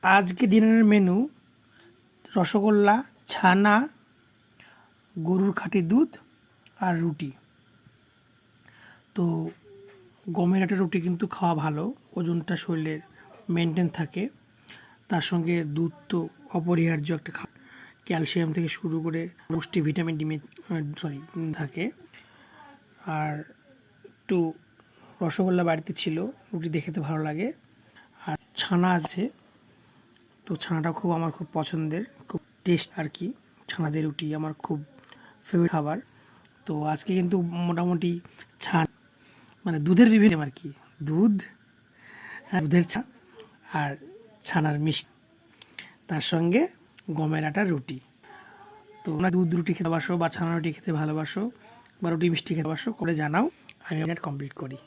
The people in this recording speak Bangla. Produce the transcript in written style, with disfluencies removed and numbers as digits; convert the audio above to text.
আজকে ডিনারের মেনু রসগোল্লা, ছানা, গরুর খাঁটি দুধ আর রুটি। তো গমের আটার রুটি কিন্তু খাওয়া ভালো, ওজনটা শরীরের মেনটেন থাকে। তার সঙ্গে দুধ তো অপরিহার্য একটা ক্যালসিয়াম থেকে শুরু করে পুষ্টি ভিটামিন থাকে। আর একটু রসগোল্লা বাড়িতে ছিল, রুটি দেখে তো ভালো লাগে। আর ছানা আছে, তো ছানাটা আমার খুব পছন্দের, খুব টেস্ট আর কি। ছানা দিয়ে রুটি আমার খুব ফেভারিট খাবার। তো আজকে কিন্তু মোটামুটি মানে দুধের বিভিন্ন আর কি, দুধ, দুধের আর ছানার মিষ্টি, তার সঙ্গে গমের আটার রুটি। তো তোমরা দুধ রুটি খেতে ভালোবাসো বা ছানা রুটি খেতে ভালোবাসো বা রুটি মিষ্টি খেতে ভালোবাসো করে জানাও, আমি কমপ্লিট করি।